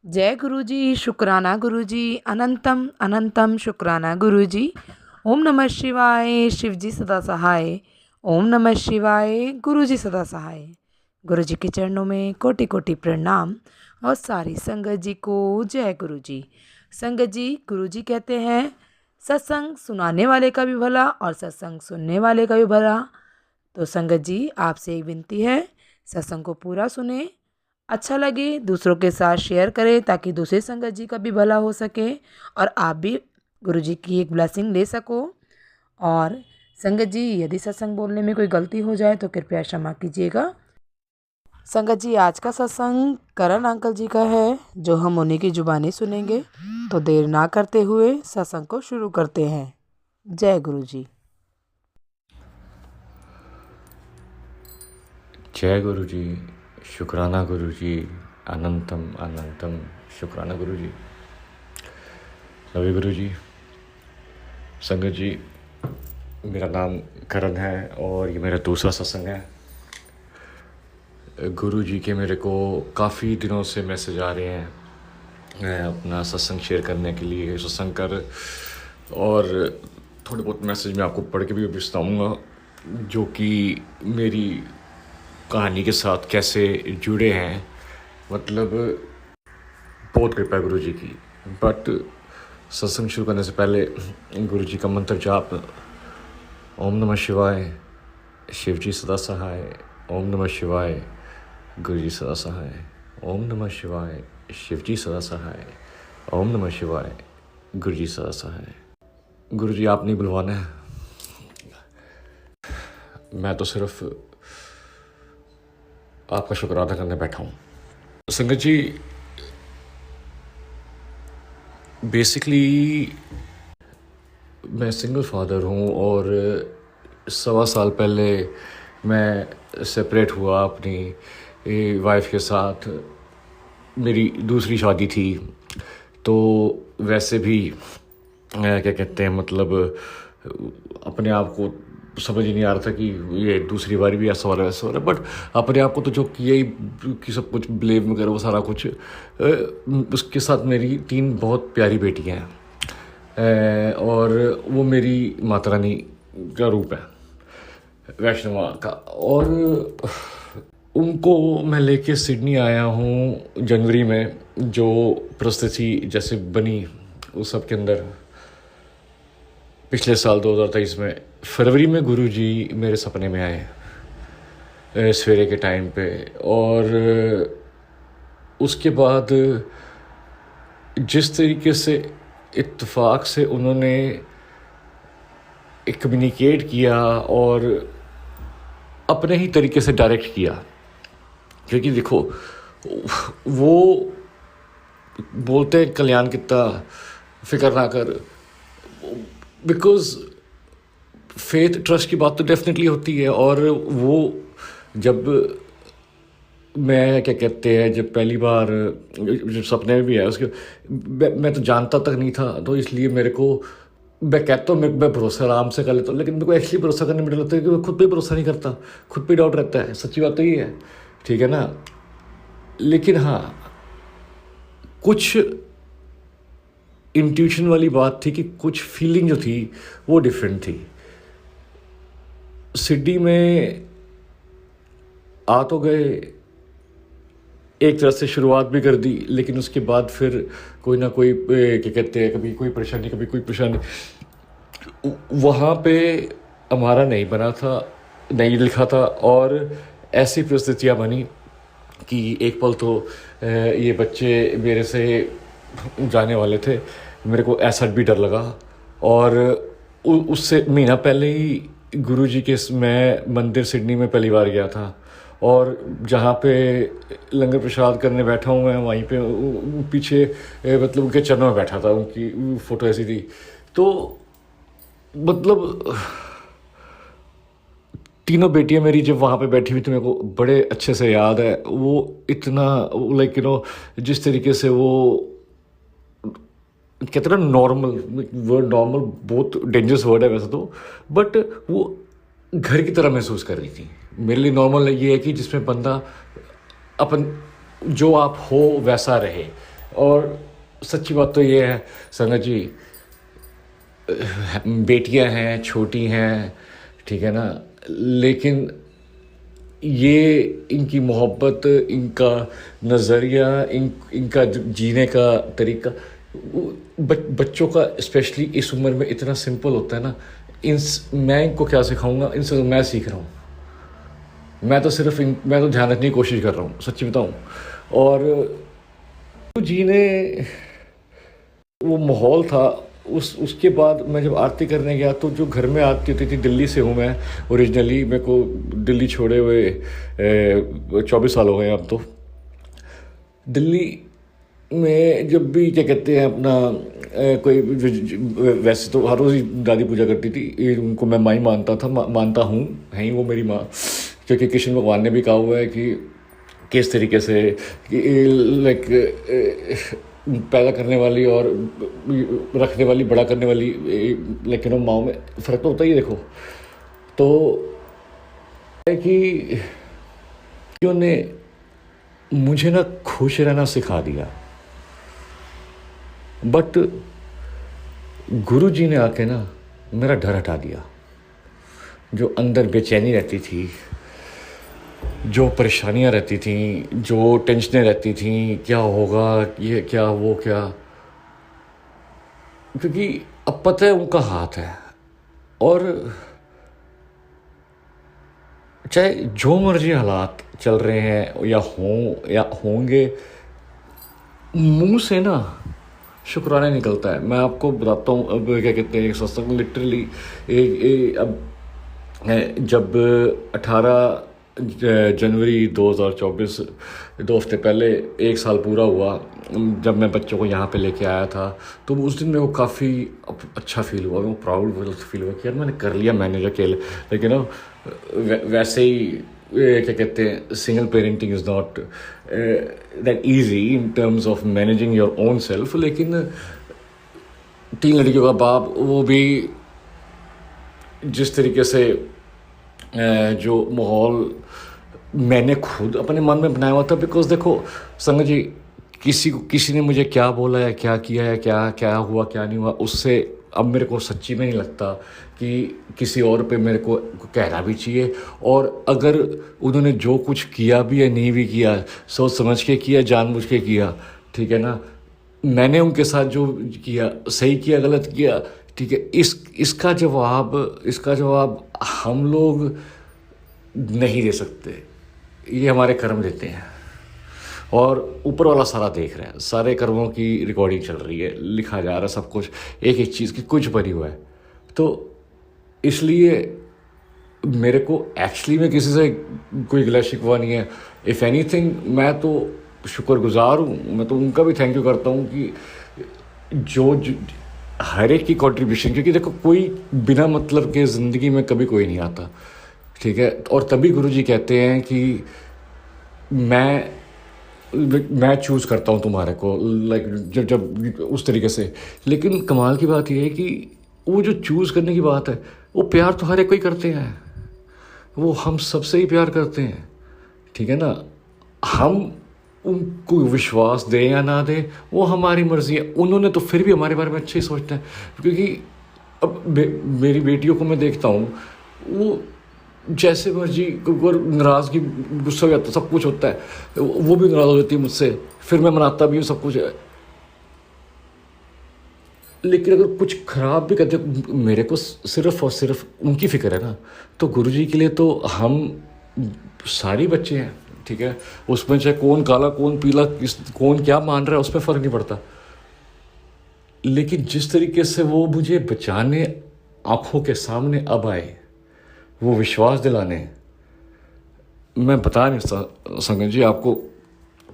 जय गुरु जी, शुक्राना गुरु जी, अनंतम अनंतम शुक्राना गुरु जी। ओम नमः शिवाय, शिव जी सदा सहाय। ओम नमः शिवाय, गुरु जी सदा सहाय। गुरु जी के चरणों में कोटि कोटि प्रणाम और सारी संगत जी को जय गुरु जी। संगत जी, गुरु जी कहते हैं सत्संग सुनाने वाले का भी भला और सत्संग सुनने वाले का भी भला। तो संगत जी, आपसे एक विनती है, सत्संग को पूरा सुने, अच्छा लगे दूसरों के साथ शेयर करें ताकि दूसरे संगत जी का भी भला हो सके और आप भी गुरु जी की एक ब्लेसिंग ले सको। और संगत जी, यदि सत्संग बोलने में कोई गलती हो जाए तो कृपया क्षमा कीजिएगा। संगत जी, आज का सत्संग करण अंकल जी का है जो हम उन्हीं की जुबानी सुनेंगे। तो देर ना करते हुए सत्संग को शुरू करते हैं। जय गुरु जी। जय गुरु जी, शुक्राना गुरु जी, अनंतम अनंतम शुक्राना गुरु जी। नवी गुरु जी। संगत जी, मेरा नाम करण है और ये मेरा दूसरा सत्संग है। गुरु जी के मेरे को काफ़ी दिनों से मैसेज आ रहे हैं अपना सत्संग शेयर करने के लिए, सत्संग कर, और थोड़े बहुत मैसेज मैं आपको पढ़ के भी बताऊँगा जो कि मेरी कहानी के साथ कैसे जुड़े हैं। मतलब बहुत कृपा है गुरु जी की। बट सत्संग शुरू करने से पहले गुरु जी का मंत्र जाप, ओम नमः शिवाय, शिव जी सदा सहाय। ओम नमः शिवाय, गुरु जी सदा सहाय। ओम नमः शिवाय, शिव जी सदा सहाय। ओम नमः शिवाय, गुरु जी सदा सहाय। गुरु जी, आप नहीं बुलवाना है, मैं तो सिर्फ आपका शुक्र अदा करने बैठा हूँ। संगत जी, बेसिकली मैं सिंगल फादर हूँ और 1.25 साल पहले मैं सेपरेट हुआ अपनी वाइफ के साथ। मेरी दूसरी शादी थी, तो वैसे भी क्या कहते हैं, मतलब अपने आप को समझ ही नहीं आ रहा था कि ये दूसरी बारी भी ऐसा हो रहा है वैसा हो रहा है। बट अपने आप को तो जो किया ही कि सब कुछ ब्लेम वगैरह वो सारा कुछ। उसके साथ मेरी 3 बहुत प्यारी बेटियां हैं और वो मेरी माता रानी का रूप है, वैष्णो माँ का। और उनको मैं लेके सिडनी आया हूँ जनवरी में, जो परिस्थिति जैसे बनी उस सब के अंदर पिछले साल 2023 में फरवरी में गुरु जी मेरे सपने में आए सवेरे के टाइम पे। और उसके बाद जिस तरीके से इत्तेफाक से उन्होंने कम्युनिकेट किया और अपने ही तरीके से डायरेक्ट किया, क्योंकि देखो वो बोलते हैं कल्याण कितना फिक्र ना कर, बिकॉज फेथ ट्रस्ट की बात तो डेफिनेटली होती है। और वो जब मैं क्या कहते हैं, जब पहली बार जब सपने में भी आया उसके मैं तो जानता तक नहीं था, तो इसलिए मेरे को, मैं कहता हूँ मैं भरोसा आराम से कर लेता हूँ, लेकिन मेरे को एक्चुअली भरोसा करने में डर लगता है कि मैं खुद पे भरोसा नहीं करता, खुद पे डाउट रहता है। सच्ची बात तो ये है, ठीक है ना। लेकिन हाँ, कुछ इंट्यूशन वाली बात थी कि कुछ फीलिंग जो थी वो डिफरेंट थी। सिडनी में आ तो गए, एक तरह से शुरुआत भी कर दी, लेकिन उसके बाद फिर कोई ना कोई क्या कहते हैं, कभी कोई परेशानी कभी कोई परेशानी। वहाँ पे हमारा नहीं बना था, नहीं लिखा था, और ऐसी परिस्थितियाँ बनी कि एक पल तो ये बच्चे मेरे से जाने वाले थे। मेरे को ऐसा भी डर लगा। और उससे महीना पहले ही गुरुजी के मैं मंदिर सिडनी में पहली बार गया था, और जहाँ पे लंगर प्रसाद करने बैठा हूँ मैं, वहीं पे पीछे मतलब उनके चरणों में बैठा था, उनकी फ़ोटो ऐसी थी। तो मतलब तीनों बेटियां मेरी जब वहाँ पे बैठी हुई थी, मेरे को बड़े अच्छे से याद है। वो इतना लाइक जिस तरीके से वो कहते हैं ना, नॉर्मल वर्ड, नॉर्मल बहुत डेंजरस वर्ड है वैसे तो, बट वो घर की तरह महसूस कर रही थी। मेरे लिए नॉर्मल ये है कि जिसमें बंदा अपन जो आप हो वैसा रहे, और सच्ची बात तो ये है संगत जी, बेटियां हैं, छोटी हैं, ठीक है ना, लेकिन ये इनकी मोहब्बत, इनका नज़रिया, इनका जीने का तरीका बच्चों का स्पेशली इस उम्र में इतना सिंपल होता है ना। इन मैं इनको क्या सिखाऊंगा, इनसे तो मैं सीख रहा हूँ। मैं तो सिर्फ मैं तो ध्यान रखने की कोशिश कर रहा हूँ, सच्ची बताऊँ। और जी ने वो माहौल था, उसके बाद मैं जब आरती करने गया तो जो घर में आरती होती थी, दिल्ली से हूँ मैं ओरिजिनली, मेरे को दिल्ली छोड़े हुए 24 साल हो गए अब तो। दिल्ली में जब भी क्या कहते हैं अपना कोई वैसे तो हर रोज़ ही दादी पूजा करती थी, उनको मैं माँ ही मानता था, मानता हूँ, है ही वो मेरी माँ, क्योंकि कृष्ण भगवान ने भी कहा हुआ है कि किस तरीके से लाइक पैदा करने वाली और रखने वाली, बड़ा करने वाली, लेकिन माओ में फ़र्क तो होता ही है। देखो तो है कि उन्होंने मुझे ना खुश रहना सिखा दिया, बट गुरु जी ने आके ना मेरा डर हटा दिया। जो अंदर बेचैनी रहती थी, जो परेशानियां रहती थी, जो टेंशनें रहती थी, क्या होगा, ये क्या, वो क्या, क्योंकि अब पता है उनका हाथ है। और चाहे जो मर्जी हालात चल रहे हैं या हों या होंगे, मुंह से ना शुक्राना निकलता है। मैं आपको बताता हूँ, अब क्या कहते हैं, सत्संग लिटरली अब जब 18 जनवरी 2024, 2 हफ्ते पहले 1 साल पूरा हुआ जब मैं बच्चों को यहाँ पे लेके आया था, तो उस दिन मेरे को काफ़ी अच्छा फील हुआ, मेरे को प्राउड फील हुआ कि यार मैंने कर लिया मैनेज अकेले। लेकिन वैसे ही क्या कहते हैं, single parenting is not that easy in terms of managing your own self. लेकिन 3 लड़कियों का बाप, वो भी जिस तरीके से जो माहौल मैंने खुद अपने मन में बनाया हुआ था, बिकॉज देखो संगत जी, किसी ने मुझे क्या बोला है, क्या किया है, क्या क्या हुआ, क्या नहीं हुआ, उससे अब मेरे को सच्ची में नहीं लगता कि किसी और पे मेरे को कहना भी चाहिए। और अगर उन्होंने जो कुछ किया भी है, नहीं भी किया, सोच समझ के किया, जानबूझ के किया, ठीक है ना, मैंने उनके साथ जो किया, सही किया, गलत किया, ठीक है, इसका जवाब हम लोग नहीं दे सकते, ये हमारे कर्म देते हैं। और ऊपर वाला सारा देख रहा है, सारे कर्मों की रिकॉर्डिंग चल रही है, लिखा जा रहा है सब कुछ, एक एक चीज़ की कुछ बनी हुआ है। तो इसलिए मेरे को एक्चुअली में किसी से कोई गिला शिकवा नहीं है। इफ़ एनीथिंग, मैं तो शुक्रगुजार हूँ, मैं तो उनका भी थैंक यू करता हूँ कि जो हर एक की कंट्रीब्यूशन, क्योंकि देखो कोई बिना मतलब के ज़िंदगी में कभी कोई नहीं आता, ठीक है। और तभी गुरुजी कहते हैं कि मैं चूज़ करता हूँ तुम्हारे को, लाइक जब उस तरीके से। लेकिन कमाल की बात यह है कि वो जो चूज़ करने की बात है, वो प्यार तो हर एक कोई करते हैं, वो हम सबसे ही प्यार करते हैं, ठीक है ना। हम उनको विश्वास दें या ना दें, वो हमारी मर्ज़ी है। उन्होंने तो फिर भी हमारे बारे में अच्छे ही सोचते हैं, क्योंकि अब मेरी बेटियों को मैं देखता हूँ, वो जैसे मर्जी, अगर नाराज़गी, गुस्सा हो जाता, सब कुछ होता है, वो भी नाराज़ हो जाती है मुझसे, फिर मैं मनाता भी हूँ, सब कुछ है। लेकिन अगर कुछ ख़राब भी करते, मेरे को सिर्फ़ और सिर्फ उनकी फ़िक्र है ना। तो गुरुजी के लिए तो हम सारे बच्चे हैं, ठीक है। उसमें चाहे कौन काला, कौन पीला, कौन क्या मान रहा है, उसमें फ़र्क नहीं पड़ता। लेकिन जिस तरीके से वो मुझे बचाने आँखों के सामने अब आए, वो विश्वास दिलाने, मैं बता नहीं सकता संगत जी आपको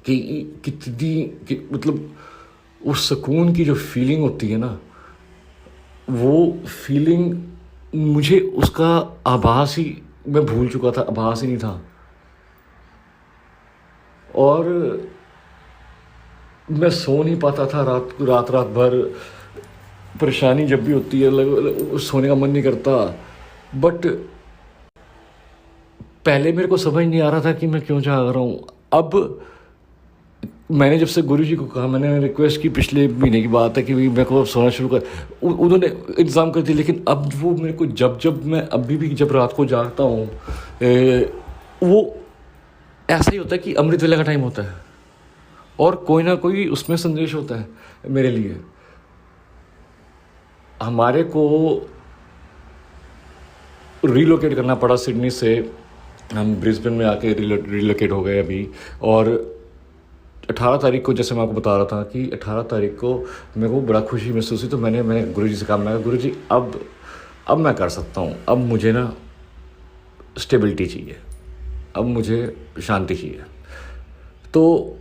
कि कितनी मतलब उस सुकून की जो फीलिंग होती है ना, वो फीलिंग मुझे उसका आभास ही, मैं भूल चुका था, आभास ही नहीं था। और मैं सो नहीं पाता था रात भर, परेशानी जब भी होती है सोने का मन नहीं करता। बट पहले मेरे को समझ नहीं आ रहा था कि मैं क्यों जाग रहा हूँ। अब मैंने जब से गुरुजी को कहा, मैंने रिक्वेस्ट की, पिछले महीने की बात है कि भाई मेरे को अब सोना शुरू कर, उन्होंने इंतज़ाम कर दिया। लेकिन अब वो मेरे को जब मैं अभी भी जब रात को जागता हूँ, वो ऐसा ही होता है कि अमृत वेला का टाइम होता है और कोई ना कोई उसमें संदेश होता है मेरे लिए। हमारे को रिलोकेट करना पड़ा सिडनी से, हम ब्रिस्बेन में आके रिलोकेट हो गए अभी। और 18 तारीख को, जैसे मैं आपको बता रहा था कि 18 तारीख को मेरे को बड़ा खुशी महसूस हुई। तो मैंने गुरुजी से कहा, मैं गुरुजी अब मैं कर सकता हूँ, अब मुझे ना स्टेबिलिटी चाहिए, अब मुझे शांति चाहिए। तो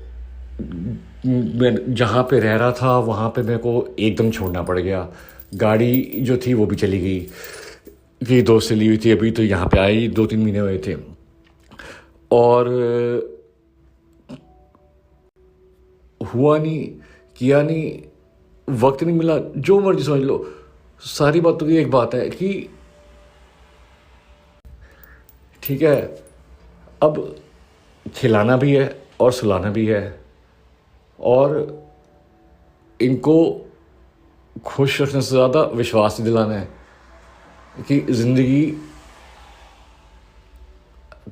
मैं जहाँ पे रह रहा था वहाँ पे मेरे को एकदम छोड़ना पड़ गया। गाड़ी जो थी वो भी चली गई, कि दोस्त से ली हुई थी, अभी तो यहाँ पे आई 2-3 महीने हुए थे। और हुआ नहीं, किया नहीं, वक्त नहीं मिला, जो मर्जी समझ लो। सारी बातों की एक बात है कि ठीक है, अब खिलाना भी है और सुलाना भी है, और इनको खुश रखने से ज़्यादा विश्वास दिलाना है कि ज़िंदगी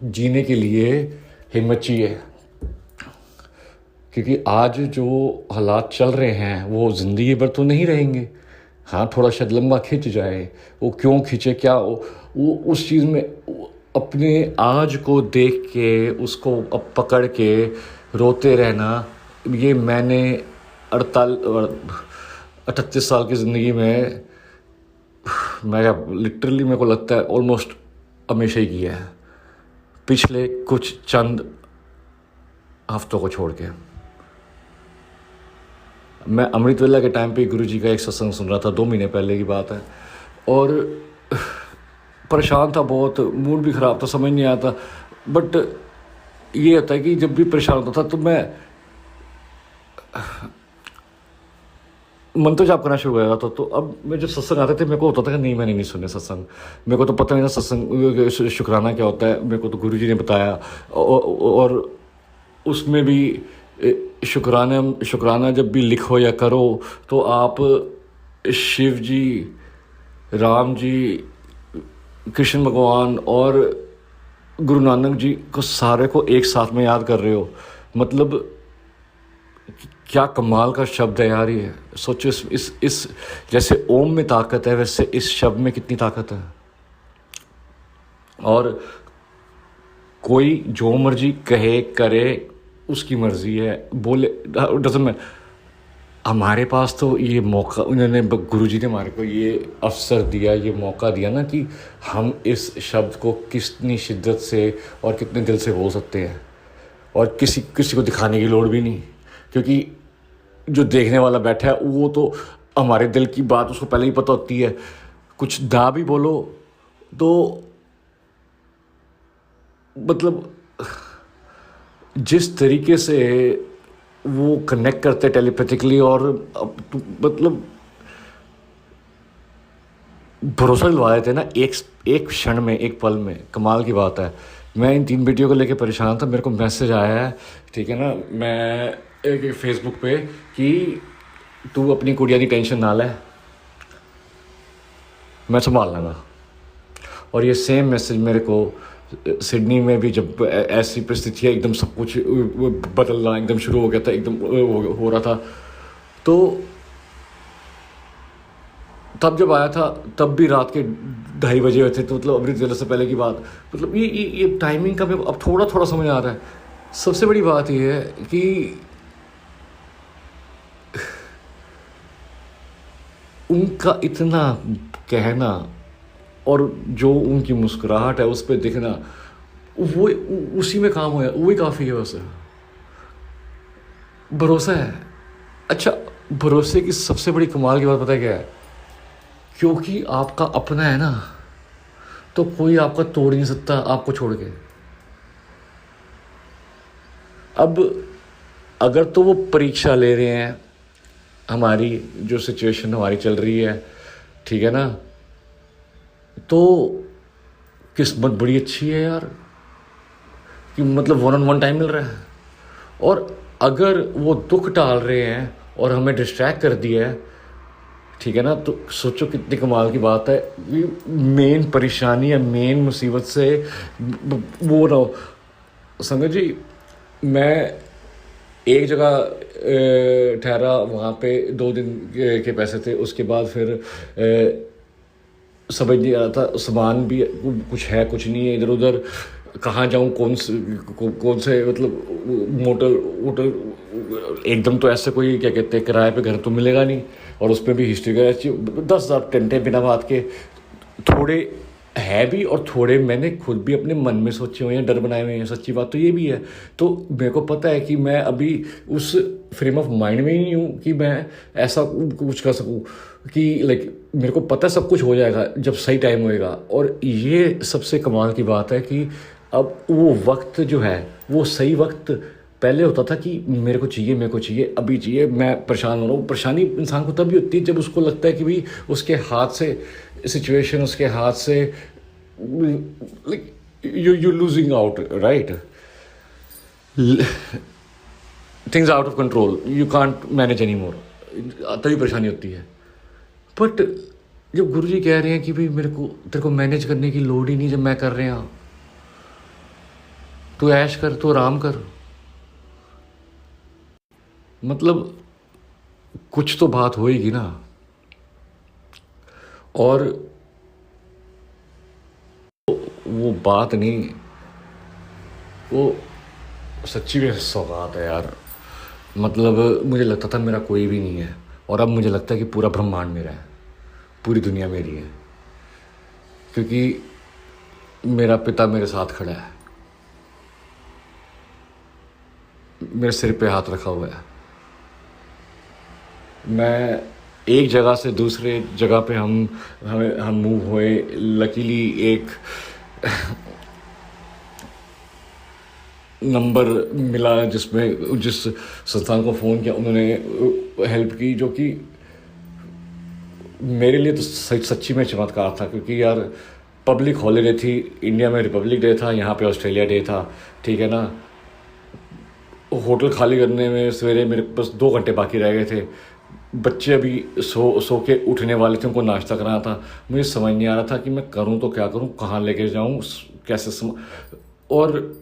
जीने के लिए हिम्मत चाहिए। क्योंकि आज जो हालात चल रहे हैं वो ज़िंदगी भर तो नहीं रहेंगे। हाँ, थोड़ा शायद लंबा खिंच जाए, वो क्यों खिंचे, क्या वो उस चीज़ में अपने आज को देख के उसको अब पकड़ के रोते रहना, ये मैंने 38 साल की ज़िंदगी में मैं लिटरली मेरे को लगता है ऑलमोस्ट हमेशा ही किया है, पिछले कुछ चंद हफ्तों को छोड़ के। मैं अमृत वेला के टाइम पे गुरुजी का एक सत्संग सुन रहा था, 2 महीने पहले की बात है, और परेशान था बहुत, मूड भी ख़राब था, समझ नहीं आता। बट ये होता है कि जब भी परेशान होता था तो मैं मंत्र जाप करना शुरू कर था। तो अब मैं जब सत्संग आते थे मेरे को होता था कि नहीं, मैंने नहीं सुने सत्संग, मेरे को तो पता नहीं था सत्संग शुक्राना क्या होता है, मेरे को तो गुरुजी ने बताया। और उसमें भी शुक्राना जब भी लिखो या करो तो आप शिव जी, राम जी, कृष्ण भगवान और गुरु नानक जी को सारे को एक साथ में याद कर रहे हो। मतलब क्या कमाल का शब्द है यार ये। सोचो इस जैसे ओम में ताकत है वैसे इस शब्द में कितनी ताकत है। और कोई जो मर्जी कहे करे उसकी मर्जी है, बोले, डजंट मैटर। हमारे पास तो ये मौका उन्होंने, गुरुजी ने हमारे को ये अवसर दिया, ये मौका दिया ना कि हम इस शब्द को कितनी शिद्दत से और कितने दिल से बोल सकते हैं, और किसी को दिखाने की लोड़ भी नहीं। क्योंकि जो देखने वाला बैठा है वो तो हमारे दिल की बात उसको पहले ही पता होती है। कुछ दा भी बोलो तो मतलब जिस तरीके से वो कनेक्ट करते टेलीपैथिकली, और मतलब भरोसा दिलवा देते ना एक क्षण में, एक पल में। कमाल की बात है। मैं इन 3 बेटियों को लेके परेशान था, मेरे को मैसेज आया है, ठीक है ना, मैं एक फेसबुक पे कि तू अपनी कुड़िया की टेंशन ना ले, मैं संभाल लूँगा। और ये सेम मैसेज मेरे को सिडनी में भी, जब ऐसी परिस्थितियाँ एकदम सब कुछ बदलना एकदम शुरू हो गया था, एकदम हो रहा था, तो तब जब आया था तब भी रात के 2:30 बजे हुए थे। तो मतलब अमृत वेला से पहले की बात। मतलब ये टाइमिंग का मेरे को अब थोड़ा समझ आ रहा है। सबसे बड़ी बात ये है कि उनका इतना कहना और जो उनकी मुस्कुराहट है उस पर दिखना, वो उसी में काम होया, वही काफ़ी है। वैसे भरोसा है। अच्छा, भरोसे की सबसे बड़ी कमाल की बात पता है क्या है? क्योंकि आपका अपना है ना, तो कोई आपका तोड़ नहीं सकता आपको छोड़ के। अब अगर तो वो परीक्षा ले रहे हैं, हमारी जो सिचुएशन हमारी चल रही है, ठीक है ना, तो किस्मत बड़ी अच्छी है यार कि मतलब 1-on-1 टाइम मिल रहा है। और अगर वो दुख डाल रहे हैं और हमें डिस्ट्रैक्ट कर दिया है, ठीक है ना, तो सोचो कितनी कमाल की बात है। मेन परेशानी या मेन मुसीबत से वो ना हो। संगत जी, मैं एक जगह ठहरा, वहाँ पे 2 दिन के पैसे थे। उसके बाद फिर समझ नहीं आ रहा था, सामान भी कुछ है कुछ नहीं है, इधर उधर कहाँ जाऊँ, कौन से मतलब मोटर वोटर। एकदम तो ऐसे कोई क्या कहते हैं किराए पे घर तो मिलेगा नहीं, और उसमें भी हिस्ट्री का 10,000 टेंटे बिना बात के। थोड़े है भी और थोड़े मैंने खुद भी अपने मन में सोचे हुए हैं, डर बनाए हुए हैं। सच्ची बात तो ये भी है। तो मेरे को पता है कि मैं अभी उस फ्रेम ऑफ माइंड में ही नहीं हूँ कि मैं ऐसा कुछ कर सकूँ कि लाइक मेरे को पता सब कुछ हो जाएगा जब सही टाइम होएगा। और ये सबसे कमाल की बात है कि अब वो वक्त जो है वो सही वक्त पहले होता था कि मेरे को चाहिए, अभी चाहिए, मैं परेशान हो रहा हूँ। परेशानी इंसान को तभी होती है जब उसको लगता है कि भाई उसके हाथ से सिचुएशन, उसके हाथ से like you losing out, right, things out of control, you can't manage any more, तभी परेशानी होती है। बट जब गुरु जी कह रहे हैं कि भाई तेरे को मैनेज करने की लोड़ ही नहीं, जब मैं कर रहा हूँ, तू ऐश कर, तू आराम कर, मतलब कुछ तो बात होएगी ना। और वो बात नहीं, वो सच्ची में सौगात है यार। मतलब मुझे लगता था मेरा कोई भी नहीं है, और अब मुझे लगता है कि पूरा ब्रह्मांड मेरा है, पूरी दुनिया मेरी है, क्योंकि मेरा पिता मेरे साथ खड़ा है, मेरे सिर पे हाथ रखा हुआ है। मैं एक जगह से दूसरे जगह पे हम मूव हुए। लकीली एक नंबर मिला जिस संस्थान को फ़ोन किया, उन्होंने हेल्प की, जो कि मेरे लिए तो सच्ची में चमत्कार था। क्योंकि यार पब्लिक हॉलीडे थी, इंडिया में रिपब्लिक डे था, यहाँ पे ऑस्ट्रेलिया डे था, ठीक है ना। होटल खाली करने में सवेरे मेरे पास 2 घंटे बाकी रह गए थे। बच्चे अभी सो के उठने वाले थे, उनको नाश्ता कराना था। मुझे समझ नहीं आ रहा था कि मैं करूं तो क्या करूं, कहाँ लेके जाऊं, कैसे और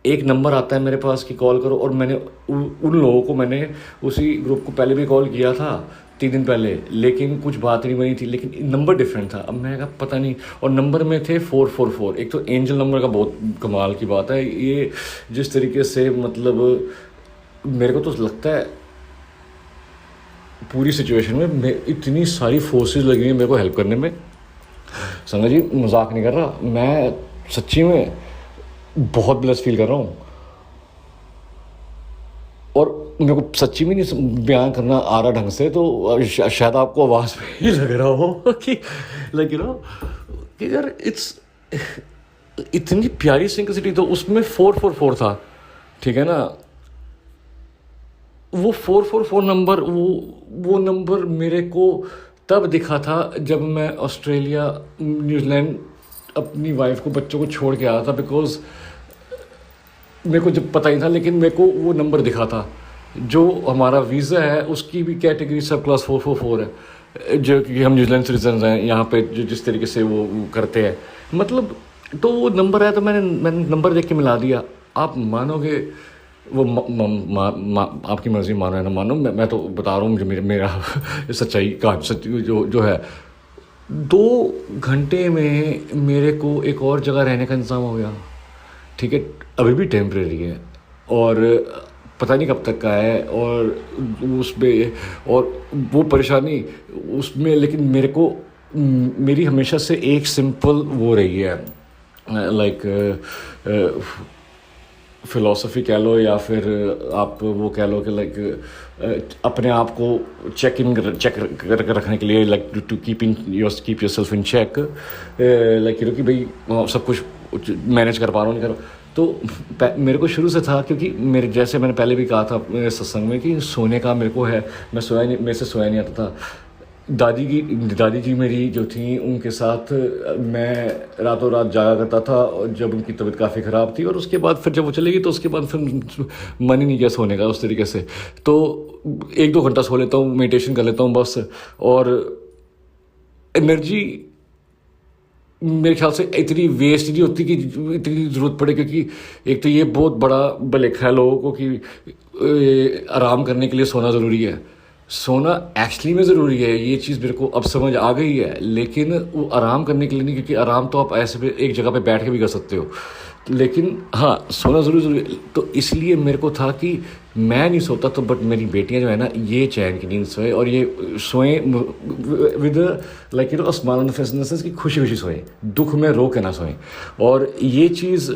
एक नंबर आता है मेरे पास कि कॉल करो। और मैंने उन लोगों को, मैंने उसी ग्रुप को पहले भी कॉल किया था 3 दिन पहले, लेकिन कुछ बात नहीं बनी थी, लेकिन नंबर डिफरेंट था। अब मैं कहा पता नहीं, और नंबर में थे 444। एक तो एंजल नंबर का बहुत कमाल की बात है ये, जिस तरीके से मतलब मेरे को तो लगता है पूरी सिचुएशन में इतनी सारी फोर्सेस लगी हुई हैं मेरे को हेल्प करने में। संगत जी, मजाक नहीं कर रहा, मैं सच्ची में बहुत ब्लेस फील कर रहा हूँ। और मेरे को सच्ची में नहीं बयान करना आ रहा ढंग से, तो शायद आपको आवाज़ में ही लग रहा हो कि लाइक यू नो कि यार इट्स इतनी प्यारी सिंपलिसिटी। तो उसमें 444 था, ठीक है ना। वो 444 नंबर, वो नंबर मेरे को तब दिखा था जब मैं ऑस्ट्रेलिया न्यूजीलैंड अपनी वाइफ को, बच्चों को छोड़ के आया था। बिकॉज मेरे को जब पता ही था, लेकिन मेरे को वो नंबर दिखा था। जो हमारा वीज़ा है उसकी भी कैटेगरी सब क्लास 444 है, जो कि हम न्यूजीलैंड सिटीजन हैं यहाँ पे, जो जिस तरीके से वो करते हैं, मतलब। तो वो नंबर है, तो मैंने नंबर देख के मिला दिया। आप मानोगे, वो आपकी मर्ज़ी, मानो या ना मानो, मैं तो बता रहा हूँ, मुझे मेरा सच्चाई का सच्ची जो है। 2 घंटे में मेरे को एक और जगह रहने का इंतज़ाम हो गया, ठीक है। अभी भी टेम्परेरी है और पता नहीं कब तक का है, और उसमें और वो परेशानी उसमें। लेकिन मेरे को, मेरी हमेशा से एक सिंपल वो रही है, लाइक फ़िलॉसफी कह लो, या फिर आप वो कह लो कि लाइक अपने आप को चेक कर रखने के लिए, like to keep yourself in check, like कि भाई सब कुछ मैनेज कर पा रहा हूँ, नहीं कर। तो मेरे को शुरू से था, क्योंकि जैसे मैंने पहले भी कहा था मेरे सत्संग में कि सोने का मेरे को है, मेरे से सोया नहीं आता था। दादी जी मेरी जो थी उनके साथ मैं रातों रात जागा करता था, और जब उनकी तबीयत काफ़ी ख़राब थी, और उसके बाद फिर जब वो चली गई तो उसके बाद फिर मन ही नहीं किया सोने का उस तरीके से। तो 1-2 घंटा सो लेता हूँ, मेडिटेशन कर लेता हूँ बस। और एनर्जी मेरे ख्याल से इतनी वेस्ट नहीं होती कि इतनी ज़रूरत पड़े, क्योंकि एक तो ये बहुत बड़ा भलेखा है लोगों को कि आराम करने के लिए सोना ज़रूरी है। सोना एक्चुअली में ज़रूरी है, ये चीज़ मेरे को अब समझ आ गई है, लेकिन वो आराम करने के लिए नहीं, क्योंकि आराम तो आप ऐसे भी एक जगह पे बैठ के भी कर सकते हो, लेकिन हाँ सोना ज़रूरी है। तो इसलिए मेरे को था कि मैं नहीं सोता तो बट मेरी बेटियां जो है ना ये चैन की नींद सोए, और ये सोएं with like smile on the face, की खुशी खुशी सोएं, दुख में रो के ना सोएं। और ये चीज़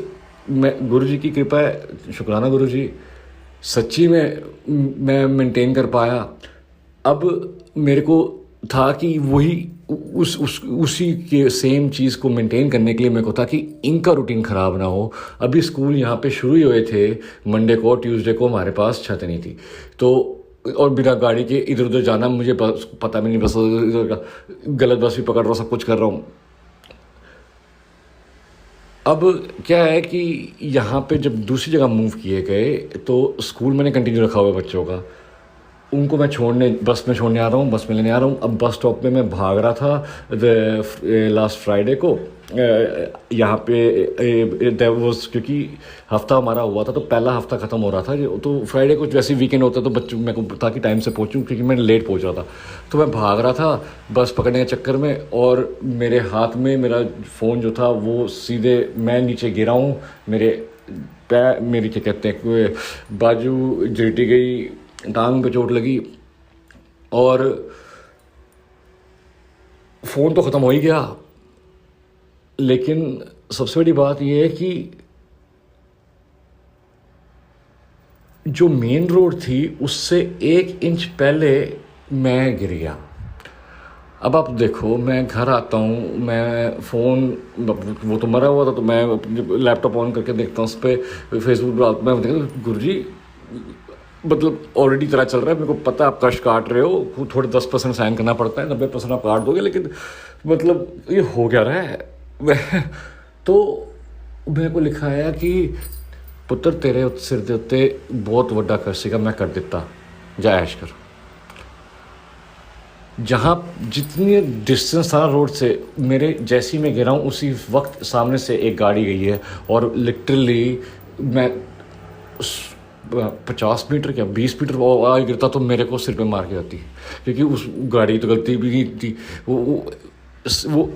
मैं गुरु जी की कृपा है, शुक्राना गुरु जी, सच्ची में मैं मेंटेन कर पाया। अब मेरे को था कि वही उसी के सेम चीज़ को मेंटेन करने के लिए मेरे को था कि इनका रूटीन ख़राब ना हो। अभी स्कूल यहाँ पे शुरू ही हुए थे, मंडे को ट्यूसडे को हमारे पास छत नहीं थी, तो और बिना गाड़ी के इधर उधर जाना मुझे पता भी नहीं, बस इधर का गलत बस भी पकड़ रहा हूँ, सब कुछ कर रहा हूँ। अब क्या है कि यहाँ पे जब दूसरी जगह मूव किए गए तो स्कूल मैंने कंटिन्यू रखा हुआ है बच्चों का, उनको मैं छोड़ने बस में छोड़ने आ रहा हूँ, बस में लेने आ रहा हूँ। अब बस स्टॉप पे मैं भाग रहा था लास्ट फ्राइडे को यहाँ पे देयर वाज, क्योंकि हफ्ता हमारा हुआ था तो पहला हफ्ता ख़त्म हो रहा था, तो फ्राइडे को वैसे वीकेंड होता तो बच्चों मेरे को था कि टाइम से पहुँचूँ, क्योंकि मैं लेट पहुँच रहा था। तो मैं भाग रहा था बस पकड़ने के चक्कर में, और मेरे हाथ में मेरा फ़ोन जो था वो सीधे मैं नीचे गिरा हूँ, मेरी क्या कहते हैं बाजू झिरटी गई, टांग पे चोट लगी, और फ़ोन तो ख़त्म हो ही गया। लेकिन सबसे बड़ी बात यह है कि जो मेन रोड थी उससे 1 इंच पहले मैं गिर गया। अब आप देखो, मैं घर आता हूँ, मैं फ़ोन वो तो मरा हुआ था, तो मैं लैपटॉप ऑन करके देखता हूँ उस पर फेसबुक, मैं देखता गुरुजी मतलब ऑलरेडी तरह चल रहा है, मेरे को पता है आप कष्ट काट रहे हो, थोड़े 10% साइन करना पड़ता है, 90% आप काट दोगे, लेकिन मतलब ये हो क्या रहा है। तो मेरे को लिखा है कि पुत्र तेरे सिर दे उत्ते बहुत वड्डा कर सीगा, मैं कर दिता, जा ऐश कर। जहाँ जितनी डिस्टेंस था रोड से, मेरे जैसी मैं गिरा हूँ उसी वक्त सामने से एक गाड़ी गई है, और लिटरली मैं 50 मीटर क्या 20 मीटर आगे गिरता तो मेरे को सिर पे मार के जाती, क्योंकि उस गाड़ी तो गलती भी नहीं थी, वो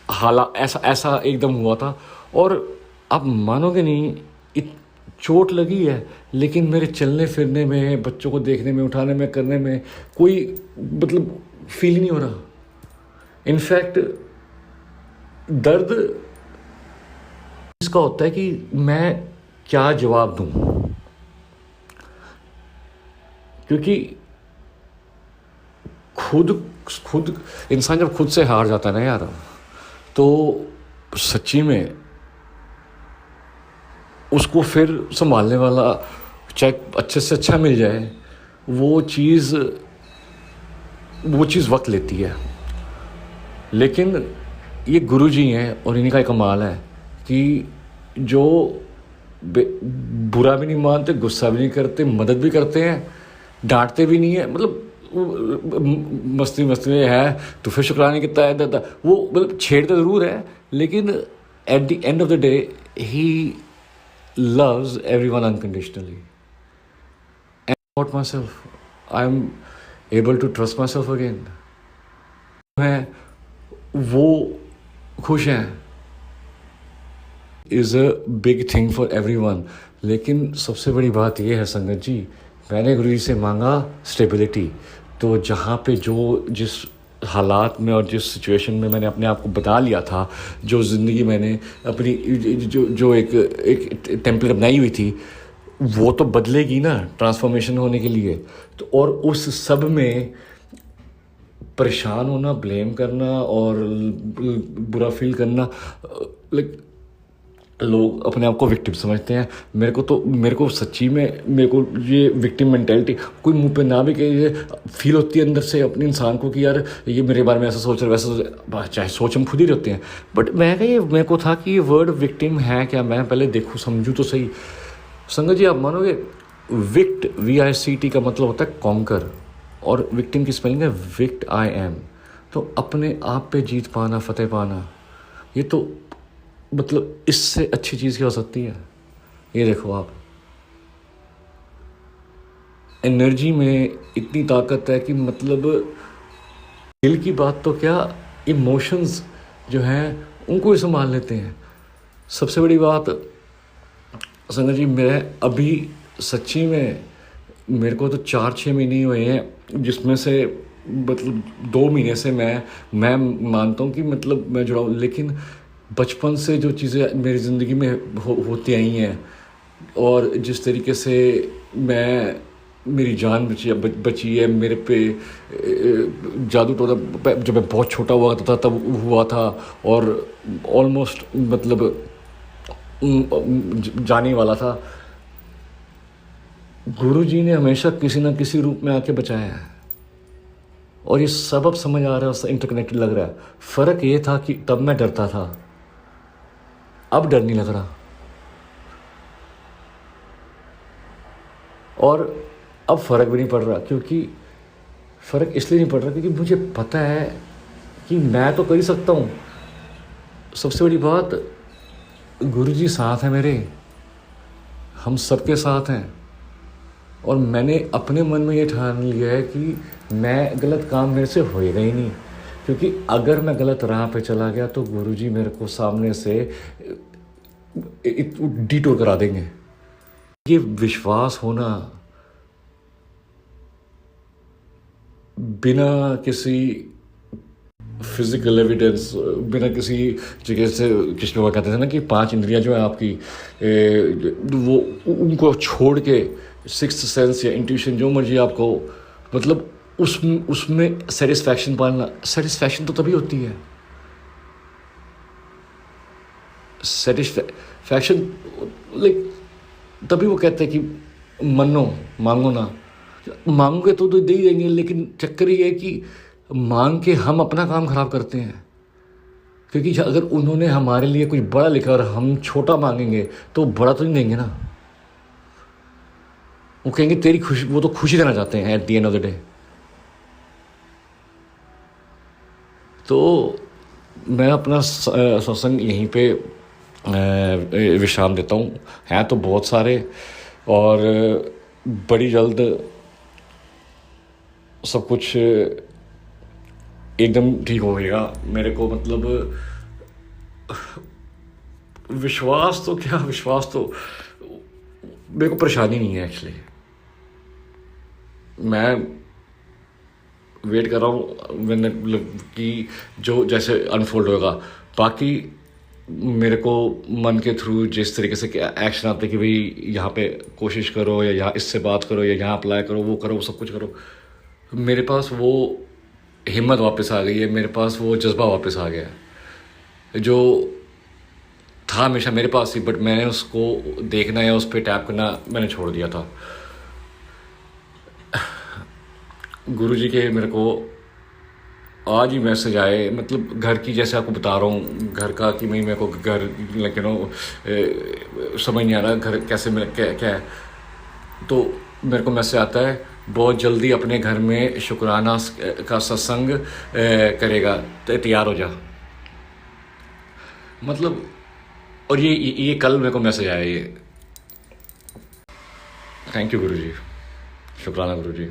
हालात ऐसा एकदम हुआ था। और आप मानोगे नहीं, चोट लगी है, लेकिन मेरे चलने फिरने में, बच्चों को देखने में, उठाने में, करने में कोई मतलब फील नहीं हो रहा। इनफैक्ट दर्द इसका होता है कि मैं क्या जवाब दूं, क्योंकि खुद इंसान जब खुद से हार जाता है ना यार, तो सच्ची में उसको फिर संभालने वाला चाहे अच्छे से अच्छा मिल जाए, वो चीज़ वक्त लेती है। लेकिन ये गुरुजी हैं, और इन्हीं का कमाल है कि जो बुरा भी नहीं मानते, गुस्सा भी नहीं करते, मदद भी करते हैं, डांटते भी नहीं है, मतलब मस्ती में है तो फिर शुक्राना कितना है दादा, वो मतलब छेड़ते ज़रूर है, लेकिन at the end of the day he loves everyone unconditionally. And about myself, I'm able to trust myself again. मैं वो खुश हैं is a big thing for everyone. लेकिन सबसे बड़ी बात ये है संगत जी, मैंने गुरु जी से मांगा स्टेबिलिटी, तो जहाँ पे जो जिस हालात में और जिस सिचुएशन में मैंने अपने आप को बता लिया था, जो ज़िंदगी मैंने अपनी जो एक टेम्पलेट बनाई हुई थी, वो तो बदलेगी ना ट्रांसफॉर्मेशन होने के लिए। तो और उस सब में परेशान होना, ब्लेम करना और बुरा फील करना, लाइक लोग अपने आप को विक्टिम समझते हैं। मेरे को सच्ची में मेरे को ये विक्टिम मेंटेलिटी कोई मुंह पे ना भी कहे, फील होती है अंदर से अपने इंसान को कि यार ये मेरे बारे में ऐसा सोच रहा है वैसा सोच रहा है। चाहे सोच हम खुद ही रहते हैं, बट मेरे को था कि ये वर्ड विक्टिम है क्या, मैं पहले देखूँ समझूँ तो सही। संगत जी आप मानोगे, विक्ट VICT का मतलब होता है कॉन्कर, और विक्टिम की स्पेलिंग है विक्ट IM। तो अपने आप पे जीत पाना, फतेह पाना, ये तो मतलब इससे अच्छी चीज़ क्या हो सकती है। ये देखो आप, एनर्जी में इतनी ताकत है कि मतलब दिल की बात तो क्या, इमोशंस जो हैं उनको ही संभाल लेते हैं। सबसे बड़ी बात संगत जी, मैं अभी सच्ची में मेरे को तो 4-6 महीने ही हुए हैं, जिसमें से मतलब 2 महीने से मैं मानता हूँ कि मतलब मैं जुड़ा हूँ, लेकिन बचपन से जो चीज़ें मेरी ज़िंदगी में होती आई हैं, और जिस तरीके से मेरी जान बची है, मेरे पे जादू टोना जब मैं बहुत छोटा हुआ था तब हुआ था, और ऑलमोस्ट मतलब जाने वाला था। गुरु जी ने हमेशा किसी ना किसी रूप में आके बचाया है, और ये सब अब समझ आ रहा है, उससे इंटरकनेक्टेड लग रहा है। फ़र्क ये था कि तब मैं डरता था, अब डर नहीं लग रहा। और अब फ़र्क भी नहीं पड़ रहा, क्योंकि फ़र्क इसलिए नहीं पड़ रहा क्योंकि मुझे पता है कि मैं तो कर ही सकता हूँ। सबसे बड़ी बात, गुरु जी साथ हैं मेरे, हम सबके साथ हैं। और मैंने अपने मन में ये ठान लिया है कि मैं गलत काम मेरे से होएगा ही नहीं, क्योंकि अगर मैं गलत राह पे चला गया तो गुरु जी मेरे को सामने से डिटोर करा देंगे। ये विश्वास होना बिना किसी फिजिकल एविडेंस, बिना किसी जगह से, कृष्ण बाबा कहते थे ना कि 5 इंद्रियां जो है आपकी, वो उनको छोड़ के सिक्स्थ सेंस या इंट्यूशन जो मर्जी आपको, मतलब उसमें सेटिस्फैक्शन पाना। सेटिस्फैक्शन तो तभी होती है, सेटिस्फैक्शन लाइक तभी वो कहते हैं कि मांगो ना, मांगोगे तो दे ही देंगे, लेकिन चक्कर ये है कि मांग के हम अपना काम खराब करते हैं। क्योंकि अगर उन्होंने हमारे लिए कुछ बड़ा लिखा और हम छोटा मांगेंगे तो बड़ा तो नहीं देंगे ना, वो कहेंगे तेरी खुशी, वो तो खुशी देना चाहते हैं at the end of the day. तो मैं अपना सत्संग यहीं पे विश्राम देता हूँ। हैं तो बहुत सारे, और बड़ी जल्द सब कुछ एकदम ठीक हो गया। मेरे को मतलब विश्वास तो क्या, विश्वास तो मेरे को परेशानी नहीं है एक्चुअली। मैं वेट कर रहा हूँ मतलब कि जो जैसे अनफोल्ड होगा। बाकी मेरे को मन के थ्रू जिस तरीके से एक्शन आते कि भाई यहाँ पे कोशिश करो, या यहाँ इससे बात करो, या यहाँ अप्लाई करो, वो करो, वो सब कुछ करो, मेरे पास वो हिम्मत वापस आ गई है, मेरे पास वो जज्बा वापस आ गया है जो था हमेशा मेरे पास ही, बट मैंने उसको देखना या उस पर टैप करना मैंने छोड़ दिया था। गुरुजी के मेरे को आज ही मैसेज आए, मतलब घर की, जैसे आपको बता रहा हूँ घर का, कि मेरे को घर लेकिन समझ नहीं आ रहा घर कैसे क्या है। तो मेरे को मैसेज आता है बहुत जल्दी अपने घर में शुक्राना का सत्संग करेगा, तैयार हो जा। मतलब, और ये कल मेरे को मैसेज आया ये। थैंक यू गुरुजी, शुक्राना गुरुजी।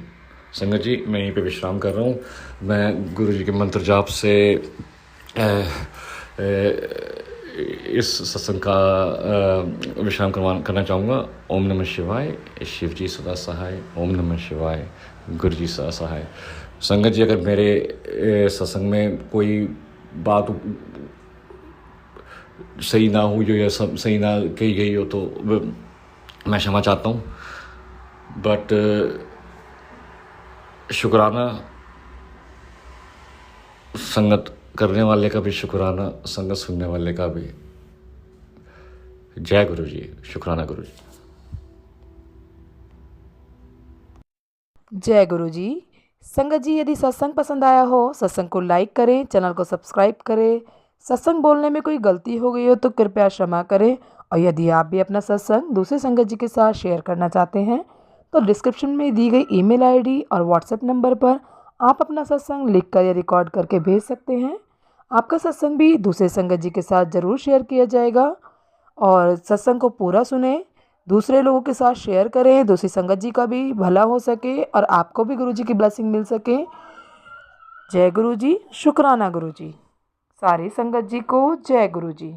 संगत जी मैं यहीं पे विश्राम कर रहा हूँ। मैं गुरुजी के मंत्र जाप से इस सत्संग का विश्राम करना चाहूँगा। ओम नमः शिवाय, शिव जी सदा सहाय। ओम नमः शिवाय, गुरु जी सदा सहाय। संगत जी अगर मेरे सत्संग में कोई बात सही ना हुई हो या सब सही ना कही गई हो तो मैं क्षमा चाहता हूँ, बट शुक्राना संगत करने वाले का भी, शुक्राना संगत सुनने वाले का भी। जय गुरु जी। शुक्राना गुरु जी। जय गुरु जी। संगत जी, यदि सत्संग पसंद आया हो, सत्संग को लाइक करें, चैनल को सब्सक्राइब करें। सत्संग बोलने में कोई गलती हो गई हो तो कृपया क्षमा करें। और यदि आप भी अपना सत्संग दूसरे संगत जी के साथ शेयर करना चाहते हैं तो डिस्क्रिप्शन में दी गई ईमेल आईडी और व्हाट्सएप नंबर पर आप अपना सत्संग लिखकर या रिकॉर्ड करके भेज सकते हैं। आपका सत्संग भी दूसरे संगत जी के साथ ज़रूर शेयर किया जाएगा। और सत्संग को पूरा सुने, दूसरे लोगों के साथ शेयर करें, दूसरी संगत जी का भी भला हो सके और आपको भी गुरु जी की ब्लेसिंग मिल सके। जय गुरु जी। शुक्राना गुरु जी। सारी संगत जी को जय गुरु जी।